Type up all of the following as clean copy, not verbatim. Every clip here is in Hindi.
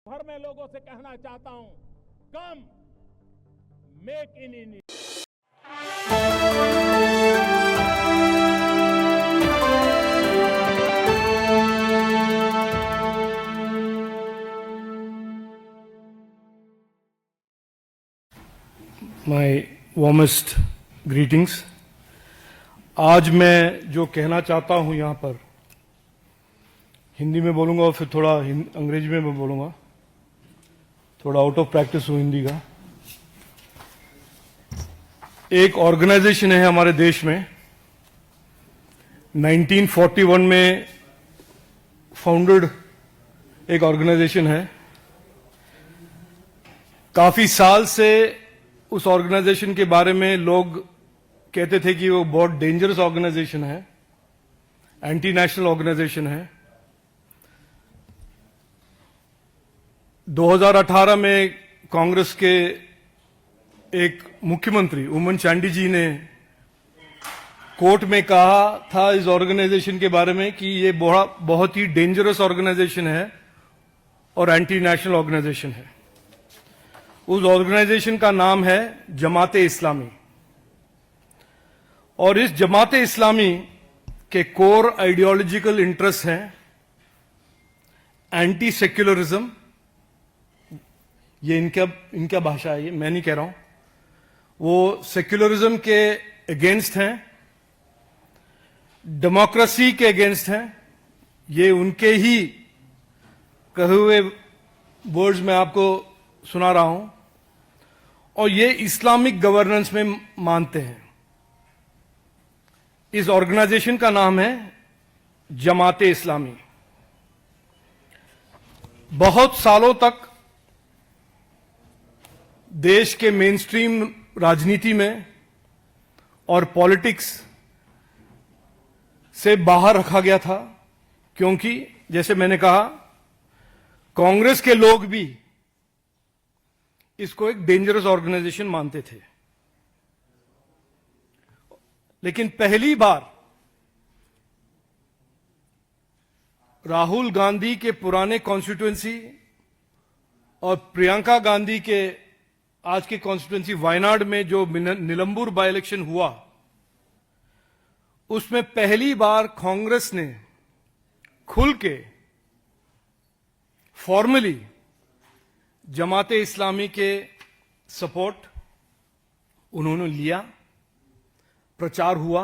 भर में लोगों से कहना चाहता हूं, कम make in India. My warmest greetings. आज मैं जो कहना चाहता हूं यहां पर हिंदी में बोलूंगा और फिर थोड़ा अंग्रेजी में मैं बोलूंगा, थोड़ा आउट ऑफ प्रैक्टिस हूं हिंदी का। एक ऑर्गेनाइजेशन है हमारे देश में, 1941 में फाउंडेड एक ऑर्गेनाइजेशन है। काफी साल से उस ऑर्गेनाइजेशन के बारे में लोग कहते थे कि वो बहुत डेंजरस ऑर्गेनाइजेशन है, एंटी नेशनल ऑर्गेनाइजेशन है। 2018 में कांग्रेस के एक मुख्यमंत्री उमन चांडी जी ने कोर्ट में कहा था इस ऑर्गेनाइजेशन के बारे में कि ये बहुत ही डेंजरस ऑर्गेनाइजेशन है और एंटी नेशनल ऑर्गेनाइजेशन है। उस ऑर्गेनाइजेशन का नाम है जमाते इस्लामी, और इस जमाते इस्लामी के कोर आइडियोलॉजिकल इंटरेस्ट हैं एंटी सेक्युलरिज्म, ये इनका भाषा है, ये मैं नहीं कह रहा हूं, वो सेक्युलरिज्म के अगेंस्ट हैं, डेमोक्रेसी के अगेंस्ट हैं। ये उनके ही कहे हुए वर्ड्स में आपको सुना रहा हूं, और ये इस्लामिक गवर्नेंस में मानते हैं। इस ऑर्गेनाइजेशन का नाम है जमाते इस्लामी। बहुत सालों तक देश के मेन स्ट्रीम राजनीति में और पॉलिटिक्स से बाहर रखा गया था, क्योंकि जैसे मैंने कहा कांग्रेस के लोग भी इसको एक डेंजरस ऑर्गेनाइजेशन मानते थे। लेकिन पहली बार राहुल गांधी के पुराने कॉन्स्टिट्यूएंसी और प्रियंका गांधी के आज के कॉन्स्टिट्यूएंसी वायनाड में जो निलंबुर बाय इलेक्शन हुआ, उसमें पहली बार कांग्रेस ने खुल के फॉर्मली जमाते इस्लामी के सपोर्ट उन्होंने लिया, प्रचार हुआ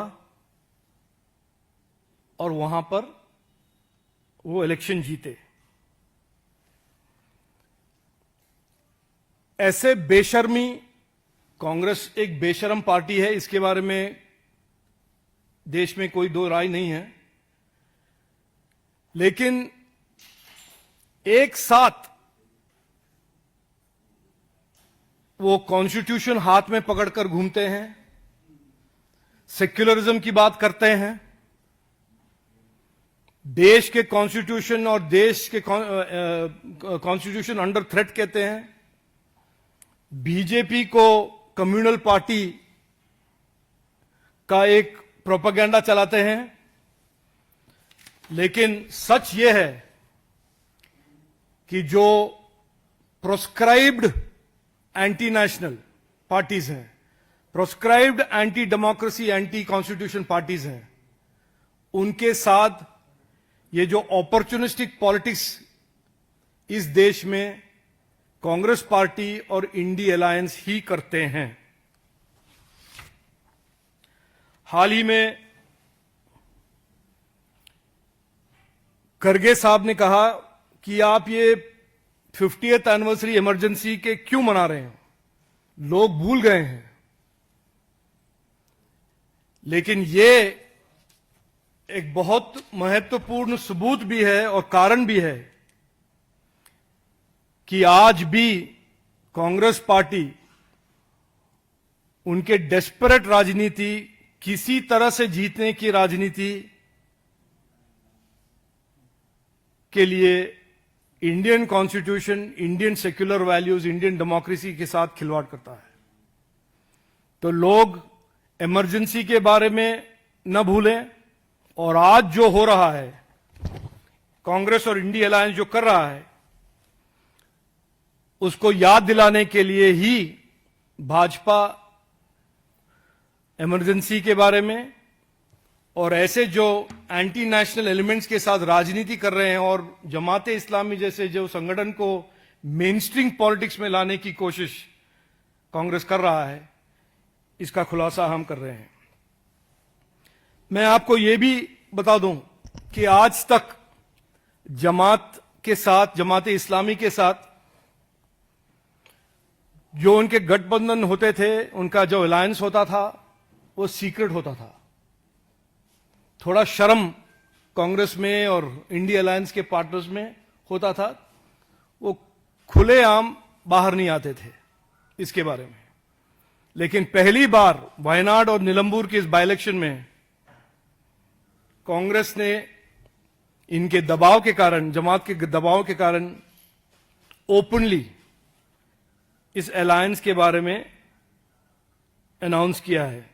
और वहां पर वो इलेक्शन जीते। ऐसे बेशर्मी, कांग्रेस एक बेशर्म पार्टी है, इसके बारे में देश में कोई दो राय नहीं है। लेकिन एक साथ वो कॉन्स्टिट्यूशन हाथ में पकड़कर घूमते हैं, सेक्युलरिज्म की बात करते हैं, देश के कॉन्स्टिट्यूशन और देश के कॉन्स्टिट्यूशन अंडर थ्रेट कहते हैं, बीजेपी को कम्युनल पार्टी का एक प्रोपेगेंडा चलाते हैं। लेकिन सच यह है कि जो प्रोस्क्राइब्ड एंटी नेशनल पार्टीज हैं, proscribed anti democracy, anti constitution parties हैं, उनके साथ ये जो अपॉर्चुनिस्टिक पॉलिटिक्स इस देश में कांग्रेस पार्टी और इंडी अलायंस ही करते हैं। हाल ही में खरगे साहब ने कहा कि आप ये 50th एनिवर्सरी इमरजेंसी के क्यों मना रहे हैं, लोग भूल गए हैं। लेकिन ये एक बहुत महत्वपूर्ण सबूत भी है और कारण भी है कि आज भी कांग्रेस पार्टी उनके डेस्परेट राजनीति, किसी तरह से जीतने की राजनीति के लिए Indian constitution, Indian secular values, Indian democracy के साथ खिलवाड़ करता है। तो लोग इमरजेंसी के बारे में न भूलें, और आज जो हो रहा है, कांग्रेस और इंडी अलायंस जो कर रहा है, उसको याद दिलाने के लिए ही भाजपा इमरजेंसी के बारे में और ऐसे जो एंटी नेशनल एलिमेंट्स के साथ राजनीति कर रहे हैं और जमाते इस्लामी जैसे जो संगठन को मेन स्ट्रीम पॉलिटिक्स में लाने की कोशिश कांग्रेस कर रहा है, इसका खुलासा हम कर रहे हैं। मैं आपको यह भी बता दूं कि आज तक जमात के साथ, जमाते इस्लामी के साथ जो उनके गठबंधन होते थे, उनका जो अलायंस होता था, वो सीक्रेट होता था। थोड़ा शर्म कांग्रेस में और इंडिया अलायंस के पार्टनर्स में होता था, वो खुलेआम बाहर नहीं आते थे इसके बारे में। लेकिन पहली बार वायनाड और निलंबूर के इस बाई इलेक्शन में कांग्रेस ने इनके दबाव के कारण, जमात के दबाव के कारण ओपनली इस अलायंस के बारे में अनाउंस किया है।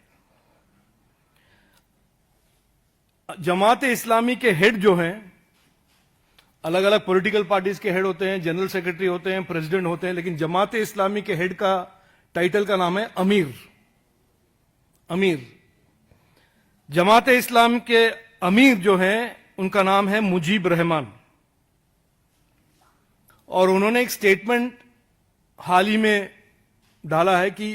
जमात इस्लामी के हेड जो हैं, अलग अलग पॉलिटिकल पार्टीज के हेड होते हैं, जनरल सेक्रेटरी होते हैं, प्रेसिडेंट होते हैं, लेकिन जमात इस्लामी के हेड का टाइटल का नाम है अमीर। अमीर जमात इस्लाम के अमीर जो हैं, उनका नाम है मुजीब रहमान। और उन्होंने एक स्टेटमेंट हाल ही में डाला है कि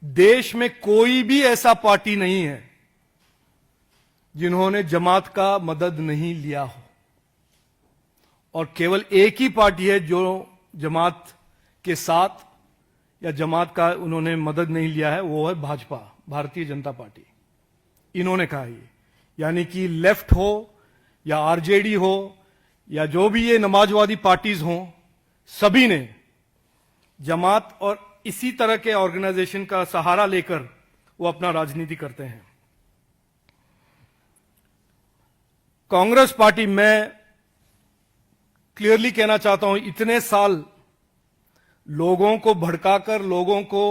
देश में कोई भी ऐसा पार्टी नहीं है जिन्होंने जमात का मदद नहीं लिया हो, और केवल एक ही पार्टी है जो जमात के साथ या जमात का उन्होंने मदद नहीं लिया है, वो है भाजपा, भारतीय जनता पार्टी। इन्होंने कहा ये, यानी कि लेफ्ट हो या आरजेडी हो या जो भी ये नमाजवादी पार्टीज हों, सभी ने जमात और इसी तरह के ऑर्गेनाइजेशन का सहारा लेकर वो अपना राजनीति करते हैं। कांग्रेस पार्टी, मैं क्लियरली कहना चाहता हूं, इतने साल लोगों को भड़काकर, लोगों को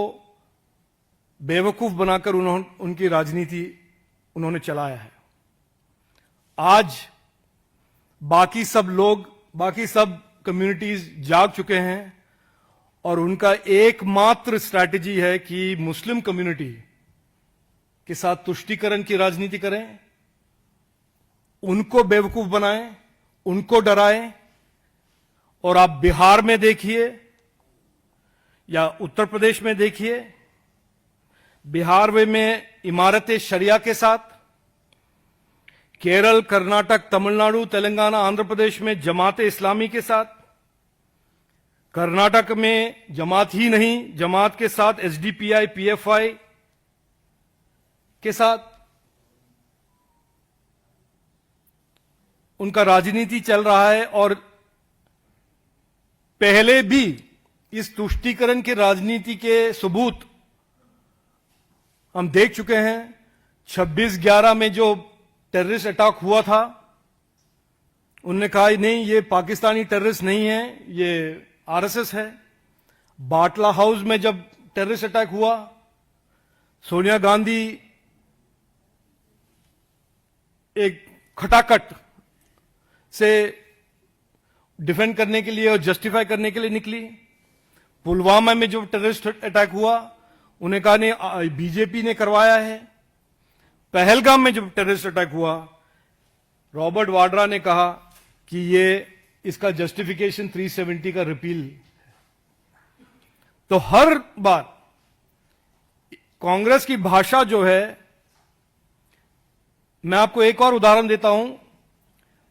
बेवकूफ बनाकर उनकी राजनीति उन्होंने चलाया है। आज बाकी सब लोग, बाकी सब कम्युनिटीज जाग चुके हैं और उनका एकमात्र स्ट्रैटेजी है कि मुस्लिम कम्युनिटी के साथ तुष्टीकरण की राजनीति करें, उनको बेवकूफ बनाएं, उनको डराएं। और आप बिहार में देखिए या उत्तर प्रदेश में देखिए, बिहार में इमारत शरिया के साथ, केरल, कर्नाटक, तमिलनाडु, तेलंगाना, आंध्र प्रदेश में जमात इस्लामी के साथ, कर्नाटक में जमात ही नहीं, जमात के साथ एसडीपीआई, पीएफआई के साथ उनका राजनीति चल रहा है। और पहले भी इस तुष्टीकरण की राजनीति के सबूत हम देख चुके हैं। 26/11 में जो टेररिस्ट अटैक हुआ था, उन्होंने कहा नहीं, ये पाकिस्तानी टेररिस्ट नहीं है, ये आरएसएस है। बाटला हाउस में जब टेररिस्ट अटैक हुआ, सोनिया गांधी एक खटाखट से डिफेंड करने के लिए और जस्टिफाई करने के लिए निकली। पुलवामा में जो टेररिस्ट अटैक हुआ, उन्हें कहा नहीं, बीजेपी ने करवाया है। पहलगाम में जब टेररिस्ट अटैक हुआ, रॉबर्ट वाड्रा ने कहा कि ये इसका जस्टिफिकेशन 370 का रिपील। तो हर बार कांग्रेस की भाषा जो है, मैं आपको एक और उदाहरण देता हूं।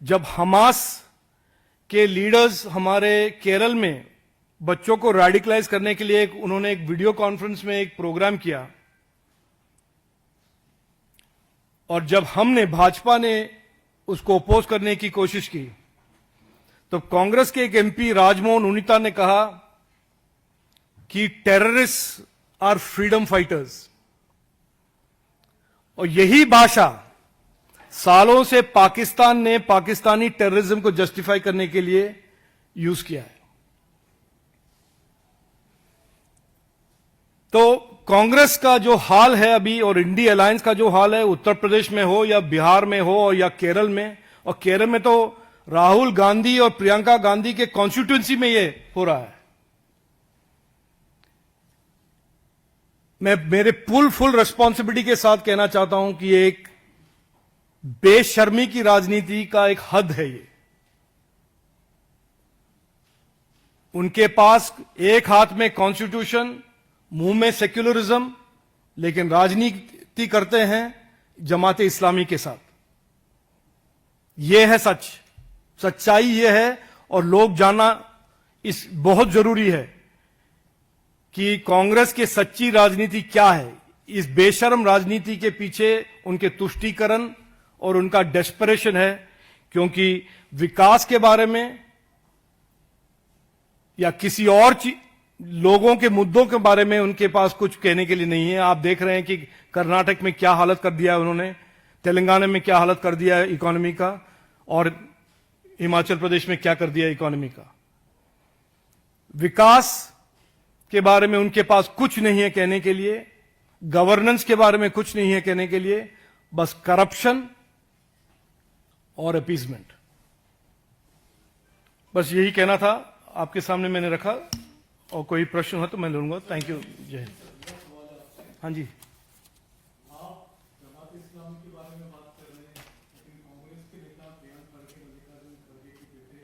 जब हमास के लीडर्स हमारे केरल में बच्चों को रेडिकलाइज करने के लिए उन्होंने एक वीडियो कॉन्फ्रेंस में एक प्रोग्राम किया, और जब हमने, भाजपा ने उसको अपोज करने की कोशिश की, तो कांग्रेस के एक एमपी राजमोहन उनिता ने कहा कि टेररिस्ट आर फ्रीडम फाइटर्स। और यही भाषा सालों से पाकिस्तान ने पाकिस्तानी टेररिज्म को जस्टिफाई करने के लिए यूज किया है। तो कांग्रेस का जो हाल है अभी, और इंडिया अलायंस का जो हाल है, उत्तर प्रदेश में हो या बिहार में हो या केरल में, और केरल में तो राहुल गांधी और प्रियंका गांधी के कॉन्स्टिट्यूंसी में ये हो रहा है। मैं मेरे फुल रिस्पॉन्सिबिलिटी के साथ कहना चाहता हूं कि एक बेशर्मी की राजनीति का एक हद है ये। उनके पास एक हाथ में कॉन्स्टिट्यूशन, मुंह में सेक्युलरिज्म, लेकिन राजनीति करते हैं जमाते इस्लामी के साथ। यह है सच, सच्चाई यह है, और लोग जानना इस बहुत जरूरी है कि कांग्रेस की सच्ची राजनीति क्या है। इस बेशर्म राजनीति के पीछे उनके तुष्टीकरण और उनका डेस्परेशन है, क्योंकि विकास के बारे में या किसी और लोगों के मुद्दों के बारे में उनके पास कुछ कहने के लिए नहीं है। आप देख रहे हैं कि कर्नाटक में क्या हालत कर दिया है उन्होंने, तेलंगाना में क्या हालत कर दिया है इकोनॉमी का, और हिमाचल प्रदेश में क्या कर दिया है इकोनॉमी का। विकास के बारे में उनके पास कुछ नहीं है कहने के लिए, गवर्नेंस के बारे में कुछ नहीं है कहने के लिए, बस करप्शन और अपीजमेंट। बस यही कहना था, आपके सामने मैंने रखा, और कोई प्रश्न हो तो मैं लूंगा। Thank you. जय हिंद। हाँ जी। आप जमात इस्लामी के बारे में बात कर रहे हैं, लेकिन कांग्रेस के नेता प्रियंक खड़गे, मल्लिकार्जुन खड़गे के बेटे,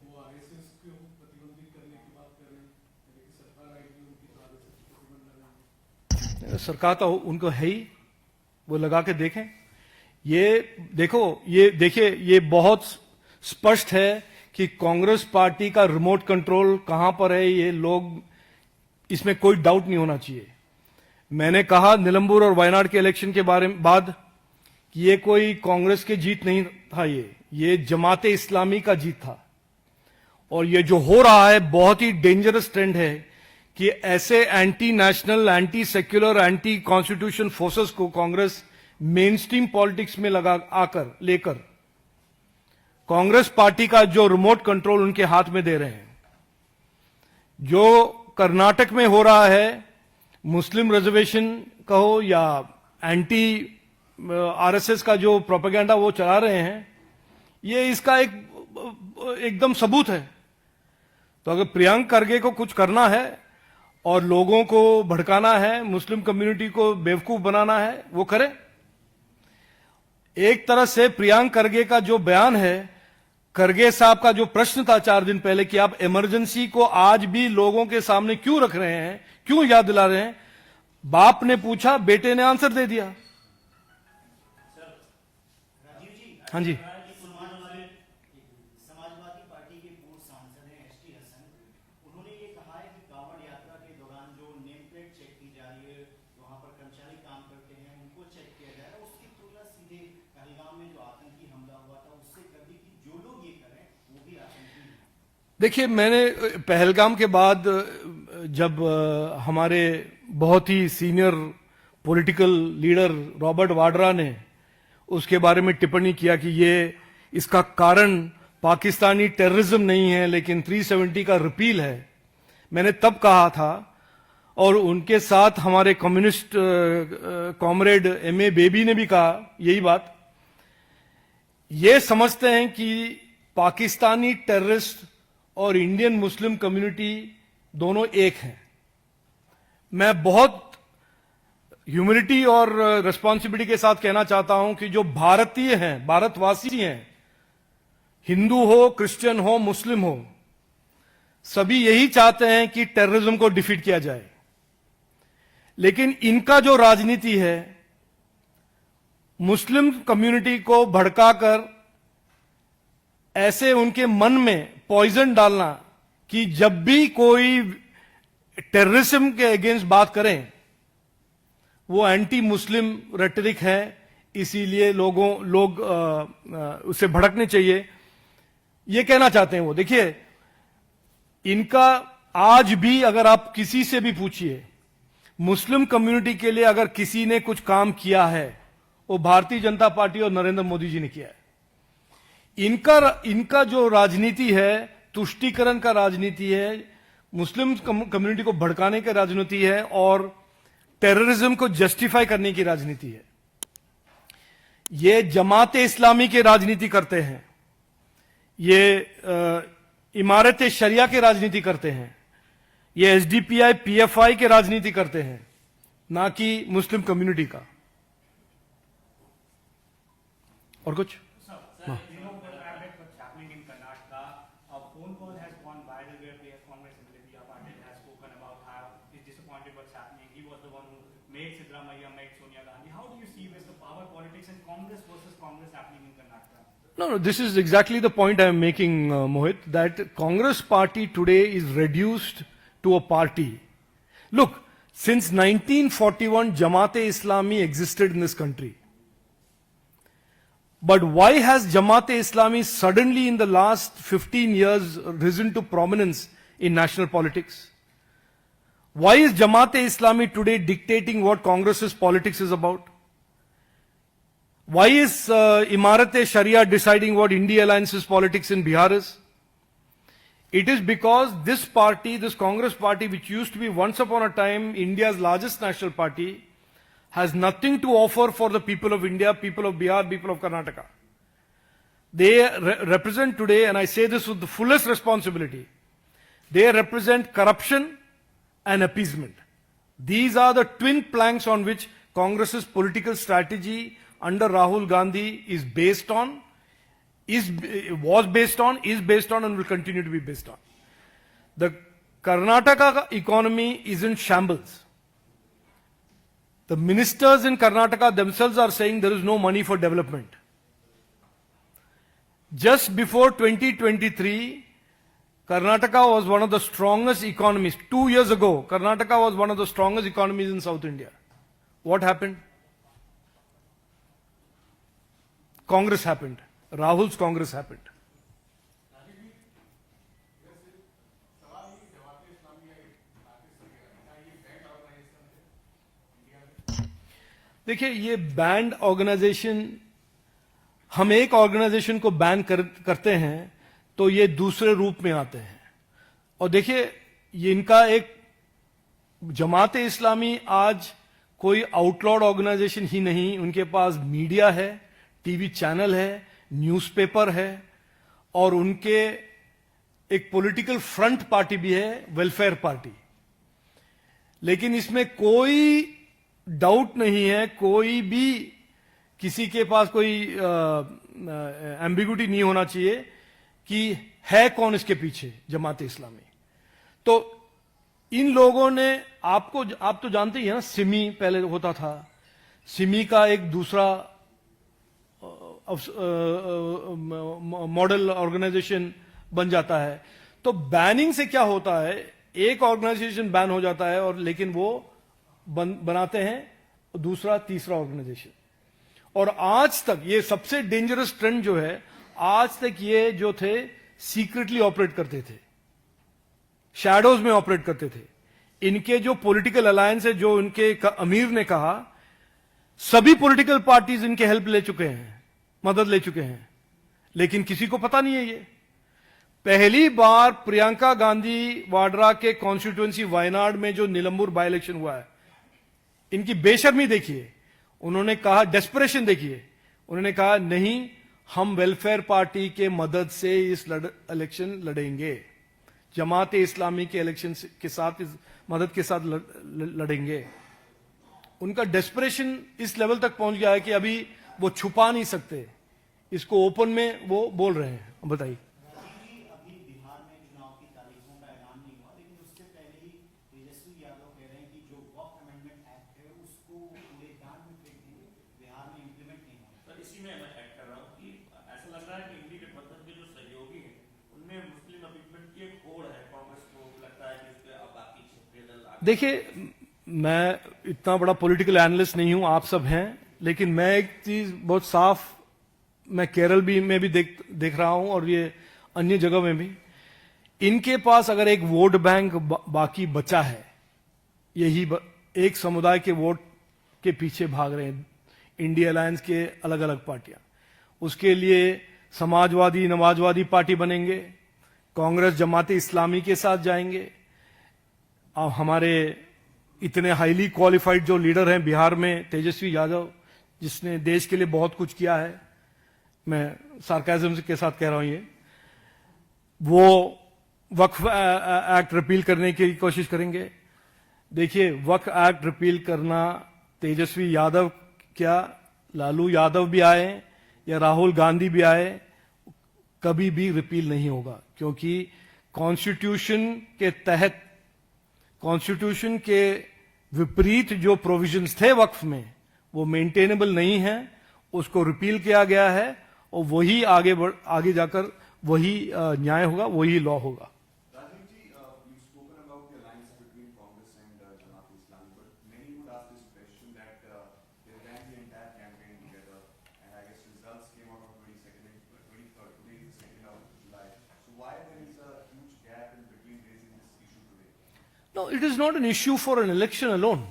वो आरएसएस को प्रतिबंधित करने की बात कर रहे हैं, लेकिन सरकार आएगी उनकी तो आरएसएस को प्रतिबंध लगाएंगे। सरकार तो उनको है ही, वो लगा के देखें। ये देखो, ये देखिए, ये बहुत स्पष्ट है कि कांग्रेस पार्टी का रिमोट कंट्रोल कहां पर है। ये लोग, इसमें कोई डाउट नहीं होना चाहिए। मैंने कहा निलंबुर और वायनाड के इलेक्शन के बारे में बाद कि ये कोई कांग्रेस की जीत नहीं था, ये जमाते इस्लामी का जीत था। और ये जो हो रहा है बहुत ही डेंजरस ट्रेंड है कि ऐसे anti national, anti secular, anti constitution forces को कांग्रेस मेन स्ट्रीम पॉलिटिक्स में लेकर कांग्रेस पार्टी का जो रिमोट कंट्रोल उनके हाथ में दे रहे हैं। जो कर्नाटक में हो रहा है, मुस्लिम रिजर्वेशन कहो या एंटी आरएसएस का जो प्रोपेगेंडा वो चला रहे हैं, ये इसका एकदम सबूत है। तो अगर प्रियंक खड़गे को कुछ करना है और लोगों को भड़काना है, मुस्लिम कम्युनिटी को बेवकूफ बनाना है, वो करे। एक तरह से प्रियंक खड़गे का जो बयान है, खड़गे साहब का जो प्रश्न था 4 दिन पहले कि आप इमरजेंसी को आज भी लोगों के सामने क्यों रख रहे हैं, क्यों याद दिला रहे हैं, बाप ने पूछा, बेटे ने आंसर दे दिया। हाँ जी। समाजवादी पार्टी के पूर्व सांसद हैं एसटी हसन, उन्होंने ये कहा है कि कांवड़ यात्रा के दौरान जो नेम प्लेट चेक की जा रही है, वहां पर कर्मचारी काम करते हैं, उनको चेक किया जा रहा है, उसकी तुलना सीधे पहलगाम में जो आतंकी हमला हुआ था उससे कर दी कि जो लोग ये करें वो भी आतंकी हैं। देखिए, मैंने पहलगाम के बाद जब हमारे बहुत ही senior political leader Robert Vadra ने उसके बारे में टिप्पणी किया कि ये इसका कारण पाकिस्तानी टेररिज्म नहीं है लेकिन 370 का रिपील है, मैंने तब कहा था, और उनके साथ हमारे कम्युनिस्ट कॉमरेड एमए बेबी ने भी कहा यही बात। ये समझते हैं कि पाकिस्तानी टेररिस्ट और इंडियन मुस्लिम कम्युनिटी दोनों एक हैं। मैं बहुत ह्यूमिलिटी और रिस्पॉन्सिबिलिटी के साथ कहना चाहता हूं कि जो भारतीय हैं, भारतवासी हैं, हिंदू हो, क्रिश्चियन हो, मुस्लिम हो, सभी यही चाहते हैं कि टेररिज्म को डिफीट किया जाए। लेकिन इनका जो राजनीति है, मुस्लिम कम्युनिटी को भड़काकर ऐसे उनके मन में पॉइजन डालना कि जब भी कोई टेररिज्म के अगेंस्ट बात करें वो एंटी मुस्लिम रेटरिक है, इसीलिए लोग उससे भड़कने चाहिए, ये कहना चाहते हैं वो। देखिए, इनका आज भी अगर आप किसी से भी पूछिए, मुस्लिम कम्युनिटी के लिए अगर किसी ने कुछ काम किया है वो भारतीय जनता पार्टी और नरेंद्र मोदी जी ने किया है। इनका जो राजनीति है, तुष्टीकरण का राजनीति है, मुस्लिम कम्युनिटी को भड़काने की राजनीति है और टेररिज्म को जस्टिफाई करने की राजनीति है। ये जमाते इस्लामी की राजनीति करते हैं, ये इमारत शरिया की राजनीति करते हैं, ये एसडीपीआई पीएफआई की राजनीति करते हैं, ना कि मुस्लिम कम्युनिटी का। और कुछ? Sir, you know what's happening in Karnataka? A phone call has gone viral where the Congress India Party has spoken about how he's disappointed what's happening. He was the one who made Siddaramaiah, made Sonia Gandhi. How do you see this, the power politics and Congress versus Congress happening in Karnataka? No, this is exactly the point I am making, Mohit, that Congress party today is reduced to a party. Look, since 1941, Jamaat-e-Islami existed in this country. But why has Jamaat-e-Islami suddenly in the last 15 years risen to prominence in national politics? Why is Jamaat-e-Islami today dictating what Congress's politics is about? Why is Imarat-e-Sharia deciding what India Alliance's politics in Bihar is? It is because this party, this Congress party, which used to be once upon a time India's largest national party, has nothing to offer for the people of India, people of Bihar, people of Karnataka. They represent today, and I say this with the fullest responsibility, they represent corruption and appeasement. These are the twin planks on which Congress's political strategy under Rahul Gandhi is based on, was based on, is based on, and will continue to be based on. The Karnataka economy is in shambles. The ministers in Karnataka themselves are saying there is no money for development. Just before 2023, Karnataka was one of the strongest economies. 2 years ago, Karnataka was one of the strongest economies in South India. What happened? Congress happened. Rahul's Congress happened. देखिए, ये बैंड ऑर्गेनाइजेशन, हम एक ऑर्गेनाइजेशन को बैन करते हैं तो ये दूसरे रूप में आते हैं। और देखिए, ये इनका एक जमात-ए-इस्लामी आज कोई आउटलॉड ऑर्गेनाइजेशन ही नहीं, उनके पास मीडिया है, टीवी चैनल है, न्यूज़पेपर है, और उनके एक पॉलिटिकल फ्रंट पार्टी भी है, वेलफेयर पार्टी। लेकिन इसमें कोई डाउट नहीं है, कोई भी किसी के पास कोई एम्बिग्यूटी नहीं होना चाहिए कि है कौन इसके पीछे, जमात-ए-इस्लामी। तो इन लोगों ने आप तो जानते ही हैं ना, सिमी पहले होता था, सिमी का एक दूसरा मॉडल ऑर्गेनाइजेशन बन जाता है। तो बैनिंग से क्या होता है, एक ऑर्गेनाइजेशन बैन हो जाता है और लेकिन वो बनाते हैं दूसरा तीसरा ऑर्गेनाइजेशन। और आज तक ये सबसे डेंजरस ट्रेंड जो है, आज तक ये जो थे सीक्रेटली ऑपरेट करते थे, शैडोज में ऑपरेट करते थे। इनके जो पॉलिटिकल अलायंस है, जो इनके अमीर ने कहा, सभी पॉलिटिकल पार्टीज इनके हेल्प ले चुके हैं, मदद ले चुके हैं, लेकिन किसी को पता नहीं है। ये पहली बार प्रियंका गांधी वाड्रा के कॉन्स्टिट्यूएंसी वायनाड में जो निलंबुर बाई इलेक्शन हुआ है, इनकी बेशर्मी देखिए। उन्होंने कहा, डेस्परेशन देखिए, उन्होंने कहा नहीं, हम वेलफेयर पार्टी के मदद से इस इलेक्शन लड़ेंगे, जमात-ए-इस्लामी के इलेक्शन के साथ, इस मदद के साथ लड़ेंगे। उनका डेस्परेशन इस लेवल तक पहुंच गया है कि अभी वो छुपा नहीं सकते, इसको ओपन में वो बोल रहे हैं। बताइए। अभी बिहार में चुनाव की तारीखों का ऐलान नहीं हुआ, लेकिन उससे पहले ही तेजस्वी यादव कह रहे हैं कि जो वक्फ अमेंडमेंट एक्ट है उसको पूरे दान में फेंक देंगे, बिहार में इंप्लीमेंट नहीं होगा। सर, इसी में मैं ऐड कर रहा हूँ कि ऐसा लग रहा है कि इंडी गठबंधन के जो सहयोगी हैं उनमें मुस्लिम अपीलमेंट की एक होड़ है। कांग्रेस को लगता है कि उस पर अब बाकी क्षेत्रीय दल। देखिए, मैं इतना बड़ा पॉलिटिकल एनालिस्ट नहीं हूं, आप सब हैं, लेकिन मैं एक चीज बहुत साफ, मैं केरल में भी देख रहा हूं और ये अन्य जगह में भी, इनके पास अगर एक वोट बैंक बाकी बचा है, यही एक समुदाय के वोट के पीछे भाग रहे हैं इंडिया अलायंस के अलग अलग पार्टियां। उसके लिए समाजवादी नमाजवादी पार्टी बनेंगे, कांग्रेस जमात-ए-इस्लामी के साथ जाएंगे। अब हमारे इतने हाईली क्वालिफाइड जो लीडर हैं बिहार में, तेजस्वी यादव, जिसने देश के लिए बहुत कुछ किया है, मैं सार्काज़म के साथ कह रहा हूं, ये वो वक्फ एक्ट रिपील करने की कोशिश करेंगे। देखिए, वक्फ एक्ट रिपील करना तेजस्वी यादव क्या लालू यादव भी आए या राहुल गांधी भी आए, कभी भी रिपील नहीं होगा, क्योंकि कॉन्स्टिट्यूशन के तहत, कॉन्स्टिट्यूशन के विपरीत जो प्रोविजंस थे वक्फ में वो मेंटेनेबल नहीं है, उसको रिपील किया गया है और वही आगे जाकर वही न्याय होगा, वही लॉ होगा. Rajiv ji, you've spoken about the alliance between Congress and Jamaat-e-Islami, but many would ask this question that they ran the entire campaign together, and I guess results came out on 22nd and 23rd. Today is the 2nd of July. So why there is a huge gap in between raising this issue today? No, it is not an issue for an election alone.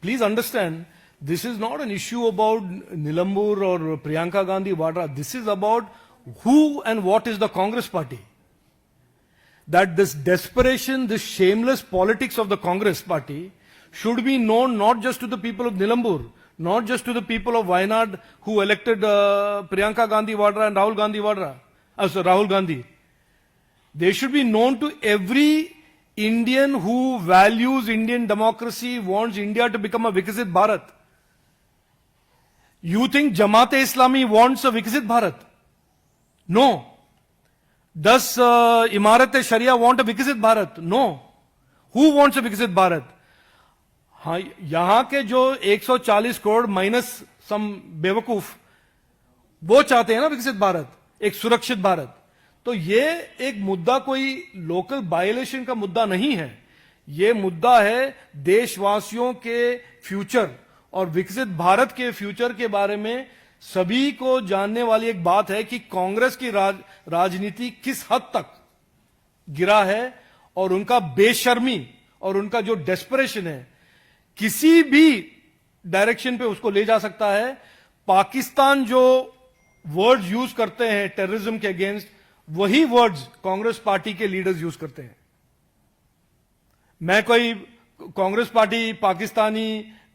Please understand, this is not an issue about Nilambur or Priyanka Gandhi Vadra. This is about who and what is the Congress party. That this desperation, this shameless politics of the Congress party should be known not just to the people of Nilambur, not just to the people of Wayanad who elected Priyanka Gandhi Vadra and Rahul Gandhi. They should be known to every Indian who values Indian democracy, wants India to become a Viksit Bharat. You think Jamaat-e-Islami wants a Viksit Bharat? No. Does Imarat-e-Sharia want a Viksit Bharat? No. Who wants a Viksit Bharat? हाँ, यहां के जो 140 करोड़ माइनस सम बेवकूफ वो चाहते हैं ना विकसित भारत, एक सुरक्षित भारत. तो ये एक मुद्दा कोई लोकल बाय इलेक्शन का मुद्दा नहीं है, ये मुद्दा है देशवासियों के फ्यूचर और विकसित भारत के फ्यूचर के बारे में सभी को जानने वाली एक बात है कि कांग्रेस की राजनीति किस हद तक गिरा है और उनका बेशर्मी और उनका जो डेस्परेशन है किसी भी डायरेक्शन पे उसको ले जा सकता है. पाकिस्तान जो वर्ड्स यूज करते हैं टेररिज्म के अगेंस्ट, वही वर्ड्स कांग्रेस पार्टी के लीडर्स यूज करते हैं. मैं कोई कांग्रेस पार्टी पाकिस्तानी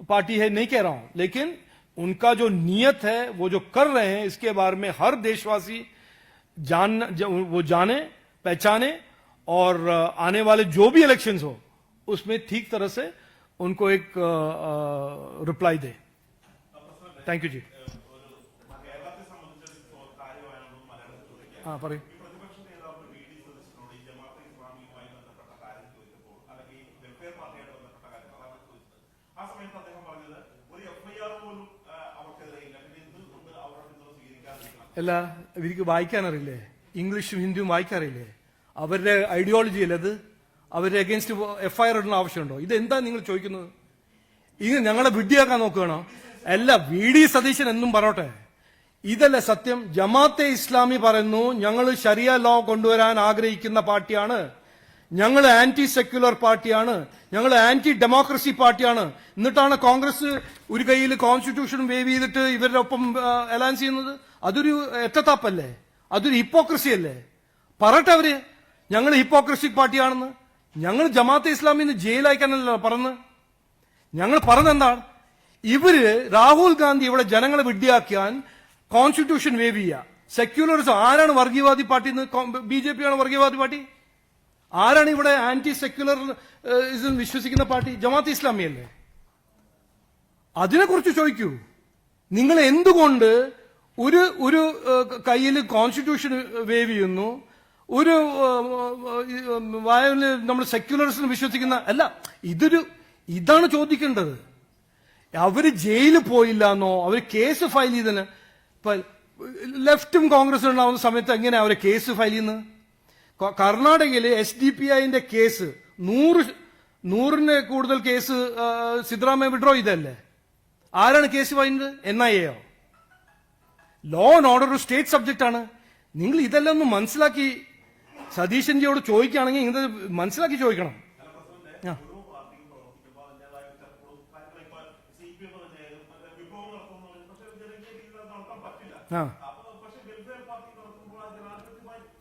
पार्टी है नहीं कह रहा हूं, लेकिन उनका जो नीयत है, वो जो कर रहे हैं, इसके बारे में हर देशवासी वो जाने, पहचाने और आने वाले जो भी इलेक्शंस हो उसमें ठीक तरह से उनको एक रिप्लाई दे. थैंक यू जी. हाँ പറയൂ. അല്ല, ഇവർക്ക് വായിക്കാനറിയില്ലേ? ഇംഗ്ലീഷും ഹിന്ദിയും വായിക്കാറില്ലേ? അവരുടെ ഐഡിയോളജി അല്ലേ അത്? അവരുടെ അഗേൻസ്റ്റ് FIR ഇടുന്ന ആവശ്യമുണ്ടോ? ഇതെന്താ നിങ്ങൾ ചോദിക്കുന്നത്? ഇങ്ങനെ ഞങ്ങളെ വിഡ്ഢിയാക്കാൻ നോക്കുകയാണോ? അല്ല, VD സതീശൻ എന്നും പറയട്ടെ, ഇതല്ല സത്യം. ജമാഅത്തെ ഇസ്ലാമി പറയുന്നു ഞങ്ങൾ ശരിയ ലോ കൊണ്ടുവരാൻ ആഗ്രഹിക്കുന്ന പാർട്ടിയാണ്, ഞങ്ങൾ ആന്റി സെക്യുലർ പാർട്ടിയാണ്, ഞങ്ങൾ ആന്റി ഡെമോക്രസി പാർട്ടിയാണ്. എന്നിട്ടാണ് കോൺഗ്രസ് ഒരു കയ്യിൽ കോൺസ്റ്റിറ്റ്യൂഷൻ വേവ് ചെയ്തിട്ട് ഇവരുടെ ഒപ്പം അലയൻസ് ചെയ്യുന്നത്. അതൊരു എറ്റത്താപ്പല്ലേ? അതൊരു ഹിപ്പോക്രസി അല്ലേ? പറയട്ടെ അവര് ഞങ്ങൾ ഹിപ്പോക്രസി പാർട്ടിയാണെന്ന്. ഞങ്ങൾ ജമാഅത്തെ ഇസ്ലാമിന്ന് ജയിലയക്കാനല്ല പറഞ്ഞ്. ഞങ്ങൾ പറഞ്ഞെന്താണ്? ഇവര് രാഹുൽ ഗാന്ധി ഇവിടെ ജനങ്ങളെ വിഡ്ഢിയാക്കാൻ കോൺസ്റ്റിറ്റ്യൂഷൻ വേവ് ചെയ്യുക. സെക്യുലറിസം ആരാണ് വർഗീയവാദി പാർട്ടി? BJP ആണ് വർഗീയവാദി പാർട്ടി. ആരാണ് ഇവിടെ ആന്റി സെക്യുലർ വിശ്വസിക്കുന്ന പാർട്ടി? ജമാഅത്തെ ഇസ്ലാമി അല്ലേ? അതിനെക്കുറിച്ച് ചോദിക്കൂ. നിങ്ങൾ എന്തുകൊണ്ട് ഒരു കയ്യിൽ കോൺസ്റ്റിറ്റ്യൂഷൻ വേവ് ചെയ്യുന്നു, ഒരു വായന നമ്മൾ സെക്യുലറിസം വിശ്വസിക്കുന്ന അല്ല. ഇതാണ് ചോദിക്കേണ്ടത്. അവര് ജയിലിൽ പോയില്ല എന്നോ അവര് കേസ് ഫയൽ ചെയ്തതിന് ലെഫ്റ്റും കോൺഗ്രസും ഉണ്ടാവുന്ന സമയത്ത് എങ്ങനെയാ അവരെ കേസ് ഫയൽ ചെയ്യുന്നത്? കർണാടകയിലെ SDPIന്റെ കേസ് 100 കൂടുതൽ കേസ് സിദ്ധരാമയ്യ വിഡ്രോ ചെയ്തല്ലേ? ആരാണ് കേസ് ഫയൽ ചെയ്തത്? NIA. ലോ ആൻഡ് ഓർഡർ ഒരു സ്റ്റേറ്റ് സബ്ജക്റ്റ് ആണ്. നിങ്ങൾ ഇതെല്ലാം ഒന്ന് മനസ്സിലാക്കി സതീശൻജിയോട് ചോദിക്കുകയാണെങ്കിൽ ഇത് മനസ്സിലാക്കി ചോദിക്കണം.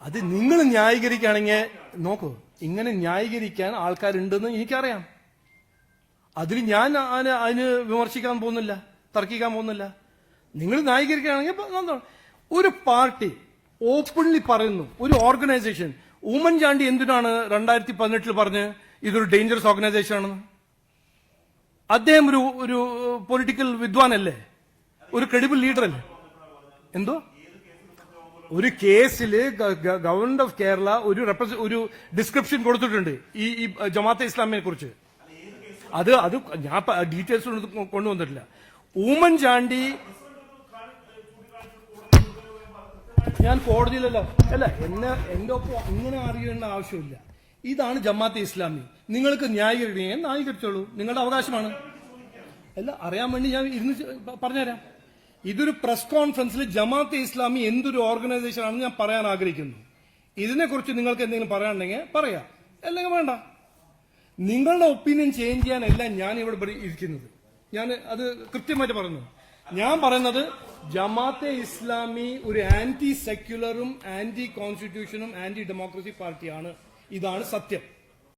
അത് നിങ്ങൾ ന്യായീകരിക്കുകയാണെങ്കിൽ നോക്കൂ, ഇങ്ങനെ ന്യായീകരിക്കാൻ ആൾക്കാരുണ്ടെന്ന് എനിക്കറിയാം. അതിൽ ഞാൻ അതിന് വിമർശിക്കാൻ പോകുന്നില്ല, തർക്കിക്കാൻ പോകുന്നില്ല. നിങ്ങൾ ന്യായീകരിക്കുകയാണെങ്കിൽ ഒരു പാർട്ടി ഓപ്പൺലി പറയുന്നു, ഒരു ഓർഗനൈസേഷൻ, ഉമ്മൻചാണ്ടി എന്തിനാണ് 2018 പറഞ്ഞ് ഇതൊരു ഡേഞ്ചറസ് ഓർഗനൈസേഷൻ ആണെന്ന്? അദ്ദേഹം ഒരു പൊളിറ്റിക്കൽ വിദ്വാനല്ലേ, ഒരു ക്രെഡിബിൾ ലീഡർ അല്ലേ? എന്തോ ഒരു കേസില് ഗവൺമെന്റ് ഓഫ് കേരള ഒരു ഡിസ്ക്രിപ്ഷൻ കൊടുത്തിട്ടുണ്ട് ഈ ജമാഅത്തെ ഇസ്ലാമിനെ കുറിച്ച്. അത് ഞാൻ ഡീറ്റെയിൽസ് കൊണ്ടുവന്നിട്ടില്ല. ഉമ്മൻചാണ്ടി ഞാൻ കോടതിയിലല്ല അല്ല എന്റെ ഒപ്പം ഇങ്ങനെ അറിയേണ്ട ആവശ്യമില്ല. ഇതാണ് ജമാഅത്തെ ഇസ്ലാമി. നിങ്ങൾക്ക് ന്യായീകരിക്കണമെങ്കിൽ ന്യായീകരിച്ചോളൂ, നിങ്ങളുടെ അവകാശമാണ്. അല്ല, അറിയാൻ വേണ്ടി ഞാൻ ഇരുന്ന് പറഞ്ഞുതരാം. ഇതൊരു പ്രസ് കോൺഫറൻസിൽ ജമാഅത്തെ ഇസ്ലാമി എന്തൊരു ഓർഗനൈസേഷൻ ആണെന്ന് ഞാൻ പറയാൻ ആഗ്രഹിക്കുന്നു. ഇതിനെക്കുറിച്ച് നിങ്ങൾക്ക് എന്തെങ്കിലും പറയാനുണ്ടെങ്കിൽ പറയാം, അല്ലെങ്കിൽ വേണ്ട. നിങ്ങളുടെ ഒപ്പീനിയൻ ചേഞ്ച് ചെയ്യാനല്ല ഞാൻ ഇവിടെ ഇരിക്കുന്നത്. ഞാൻ അത് കൃത്യമായിട്ട് പറയുന്നു. ഞാൻ പറയുന്നത് ജമാഅത്തെ ഇസ്ലാമി ഒരു ആന്റി സെക്യുലറും ആന്റി കോൺസ്റ്റിറ്റ്യൂഷനും ആന്റി ഡെമോക്രസി പാർട്ടിയാണ്. ഇതാണ് സത്യം.